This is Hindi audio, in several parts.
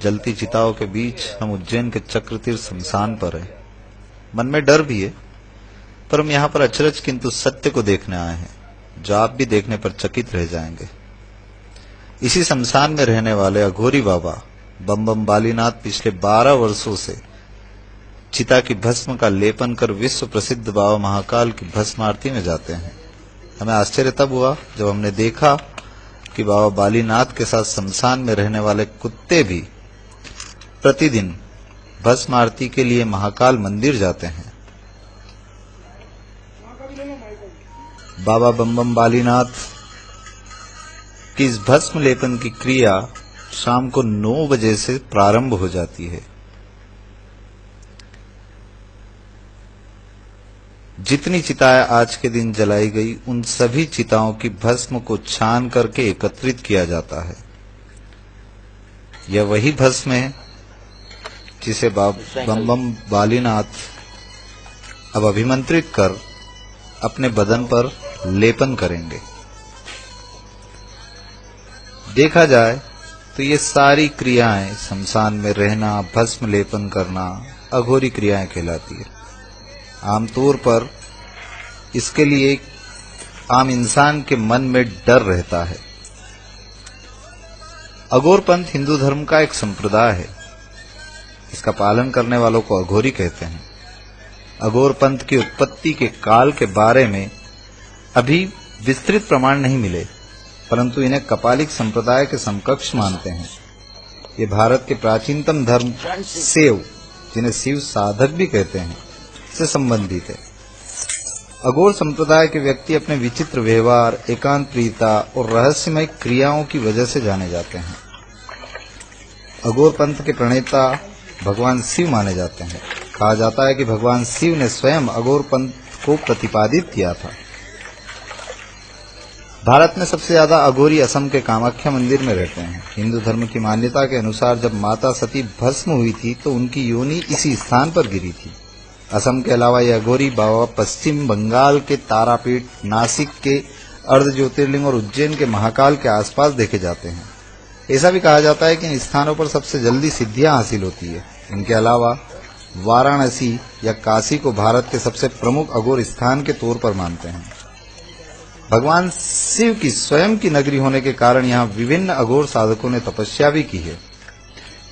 जलती चिताओं के बीच हम उज्जैन के चक्रतीर्थ शमशान पर हैं। मन में डर भी है, पर हम यहाँ पर अचरज किंतु सत्य को देखने आए हैं, जो आप भी देखने पर चकित रह जाएंगे। इसी शमशान में रहने वाले अघोरी बाबा बम बम बालीनाथ पिछले 12 वर्षों से चिता की भस्म का लेपन कर विश्व प्रसिद्ध बाबा महाकाल की भस्म आरती में जाते हैं। हमें आश्चर्य तब हुआ जब हमने देखा कि बाबा बालीनाथ के साथ शमशान में रहने वाले कुत्ते भी प्रतिदिन भस्म आरती के लिए महाकाल मंदिर जाते हैं। बाबा बम बम बालीनाथ की इस भस्म लेपन की क्रिया शाम को 9 बजे से प्रारंभ हो जाती है। जितनी चिताएं आज के दिन जलाई गई, उन सभी चिताओं की भस्म को छान करके एकत्रित किया जाता है। यह वही भस्म है जिसे बम बम बालीनाथ अब अभिमंत्रित कर अपने बदन पर लेपन करेंगे। देखा जाए तो ये सारी क्रियाएं, शमशान में रहना, भस्म लेपन करना, अघोरी क्रियाएं कहलाती है। आमतौर पर इसके लिए आम इंसान के मन में डर रहता है। अघोर पंथ हिंदू धर्म का एक संप्रदाय है। इसका पालन करने वालों को अघोरी कहते हैं। अघोर पंथ की उत्पत्ति के काल के बारे में अभी विस्तृत प्रमाण नहीं मिले, परंतु इन्हें कपालिक संप्रदाय के समकक्ष मानते हैं। ये भारत के प्राचीनतम धर्म शैव, जिन्हें शिव साधक भी कहते हैं, से संबंधित है। अघोर संप्रदाय के व्यक्ति अपने विचित्र व्यवहार, एकांत प्रियता और रहस्यमय क्रियाओं की वजह से जाने जाते हैं। अघोर पंथ के प्रणेता भगवान शिव माने जाते हैं। कहा जाता है कि भगवान शिव ने स्वयं अघोर पंथ को प्रतिपादित किया था। भारत में सबसे ज्यादा अघोरी असम के कामाख्या मंदिर में रहते हैं। हिंदू धर्म की मान्यता के अनुसार जब माता सती भस्म हुई थी तो उनकी योनि इसी स्थान पर गिरी थी। असम के अलावा ये अघोरी बाबा पश्चिम बंगाल के तारापीठ, नासिक के अर्ध ज्योतिर्लिंग और उज्जैन के महाकाल के आसपास देखे जाते हैं। ऐसा भी कहा जाता है कि इन स्थानों पर सबसे जल्दी सिद्धियां हासिल होती है। इनके अलावा वाराणसी या काशी को भारत के सबसे प्रमुख अघोर स्थान के तौर पर मानते हैं। भगवान शिव की स्वयं की नगरी होने के कारण यहाँ विभिन्न अघोर साधकों ने तपस्या भी की है।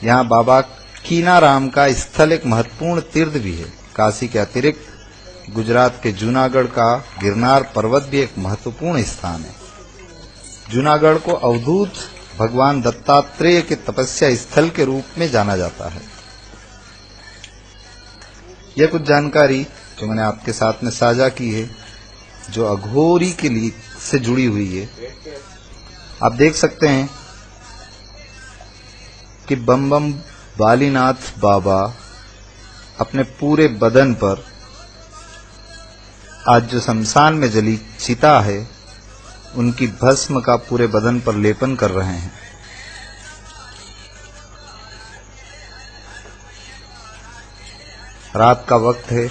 यहाँ बाबा कीनाराम का स्थल एक महत्वपूर्ण तीर्थ भी है। काशी के अतिरिक्त गुजरात के जूनागढ़ का गिरनार पर्वत भी एक महत्वपूर्ण स्थान है। जूनागढ़ को अवधूत भगवान दत्तात्रेय के तपस्या स्थल के रूप में जाना जाता है। यह कुछ जानकारी जो मैंने आपके साथ में साझा की है, जो अघोरी के लिए से जुड़ी हुई है। आप देख सकते हैं कि बम बम बालीनाथ बाबा अपने पूरे बदन पर आज जो शमशान में जली चिता है, उनकी भस्म का पूरे बदन पर लेपन कर रहे हैं। रात का वक्त है।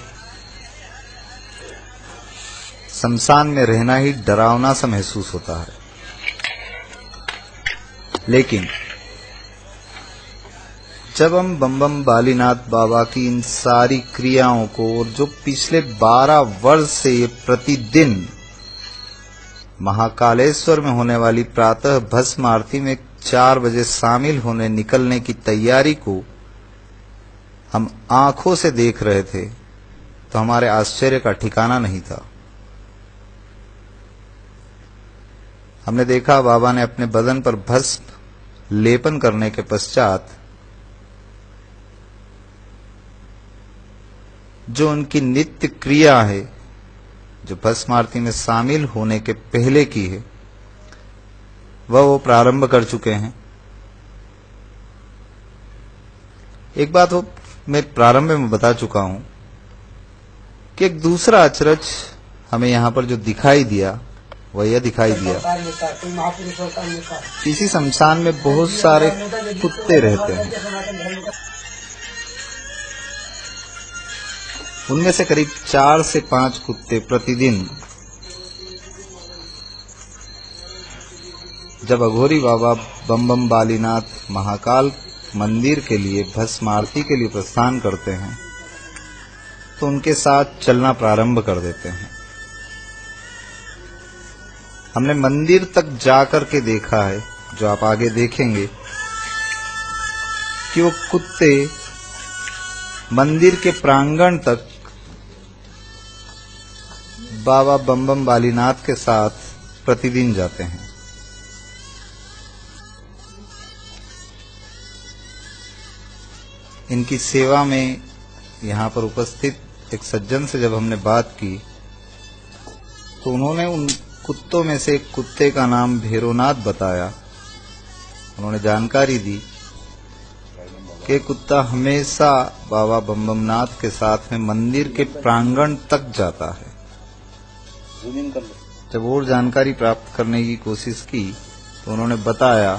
शमशान में रहना ही डरावना सा महसूस होता है, लेकिन जब हम बम बम बालीनाथ बाबा की इन सारी क्रियाओं को, और जो पिछले 12 वर्ष से ये प्रतिदिन महाकालेश्वर में होने वाली प्रातः भस्म आरती में 4 बजे शामिल होने निकलने की तैयारी को हम आंखों से देख रहे थे, तो हमारे आश्चर्य का ठिकाना नहीं था। हमने देखा बाबा ने अपने बदन पर भस्म लेपन करने के पश्चात जो उनकी नित्य क्रिया है, जो भस्म आरती में शामिल होने के पहले की है, वो प्रारंभ कर चुके हैं। एक बात वो मैं प्रारंभ में बता चुका हूं कि एक दूसरा अचरज हमें यहां पर जो दिखाई दिया, वह यह दिखाई दिया, इसी शमशान में बहुत सारे कुत्ते रहते हैं। उनमें से करीब 4 से 5 कुत्ते प्रतिदिन जब अघोरी बाबा बम बम बालीनाथ महाकाल मंदिर के लिए भस्म आरती के लिए प्रस्थान करते हैं तो उनके साथ चलना प्रारंभ कर देते हैं। हमने मंदिर तक जाकर के देखा है, जो आप आगे देखेंगे, कि वो कुत्ते मंदिर के प्रांगण तक बाबा बम बम बालीनाथ के साथ प्रतिदिन जाते हैं। इनकी सेवा में यहाँ पर उपस्थित एक सज्जन से जब हमने बात की तो उन्होंने उन कुत्तों में से एक कुत्ते का नाम भैरवनाथ बताया। उन्होंने जानकारी दी कि कुत्ता हमेशा बाबा बम बम नाथ के साथ में मंदिर के प्रांगण तक जाता है। जब और जानकारी प्राप्त करने की कोशिश की तो उन्होंने बताया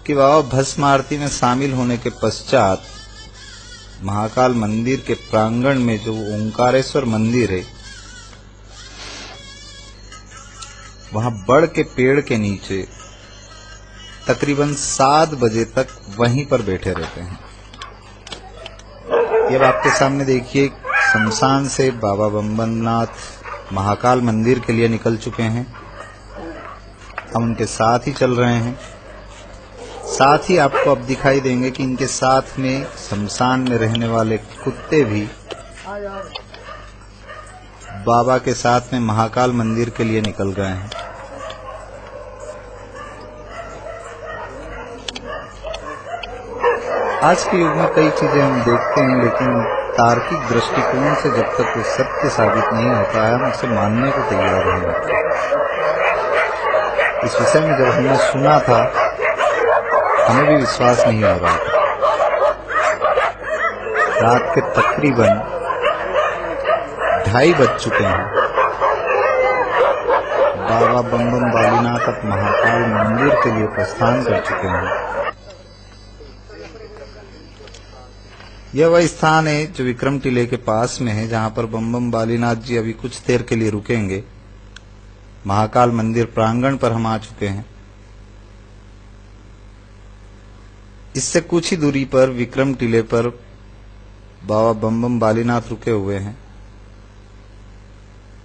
कि बाबा भस्म आरती में शामिल होने के पश्चात महाकाल मंदिर के प्रांगण में जो ओंकारेश्वर मंदिर है, वहां बड़ के पेड़ के नीचे तकरीबन 7 बजे तक वहीं पर बैठे रहते हैं। ये आपके सामने देखिए, शमशान से बाबा बम बम नाथ महाकाल मंदिर के लिए निकल चुके हैं। हम उनके साथ ही चल रहे हैं। साथ ही आपको अब दिखाई देंगे कि इनके साथ में शमशान में रहने वाले कुत्ते भी बाबा के साथ में महाकाल मंदिर के लिए निकल गए हैं। आज के युग में कई चीजें हम देखते हैं, लेकिन तार्किक दृष्टिकोण से जब तक वो सत्य साबित नहीं होता है, हम उसे मानने को तैयार नहीं होते। इस विषय में जब हमने सुना था, हमें भी विश्वास नहीं हो रहा था। रात के तकरीबन 2:30 बज चुके हैं। बाबा बम बम बालीनाथ अब महाकाल मंदिर के लिए प्रस्थान कर चुके हैं। यह वह स्थान है जो विक्रम टीले के पास में है, जहां पर बम बम बालीनाथ जी अभी कुछ देर के लिए रुकेंगे। महाकाल मंदिर प्रांगण पर हम आ चुके हैं। इससे कुछ ही दूरी पर विक्रम टीले पर बाबा बम बम बालीनाथ रुके हुए हैं।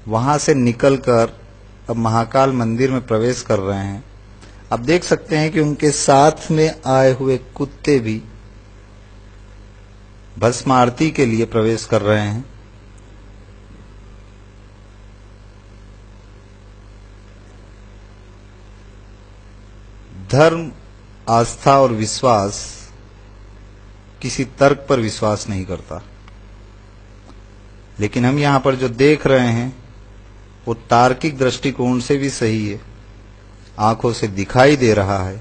वहां से निकलकर अब महाकाल मंदिर में प्रवेश कर रहे हैं। आप देख सकते हैं कि उनके साथ में आए हुए कुत्ते भी भस्म आरती के लिए प्रवेश कर रहे हैं। धर्म, आस्था और विश्वास किसी तर्क पर विश्वास नहीं करता, लेकिन हम यहां पर जो देख रहे हैं वो तार्किक दृष्टिकोण से भी सही है, आंखों से दिखाई दे रहा है।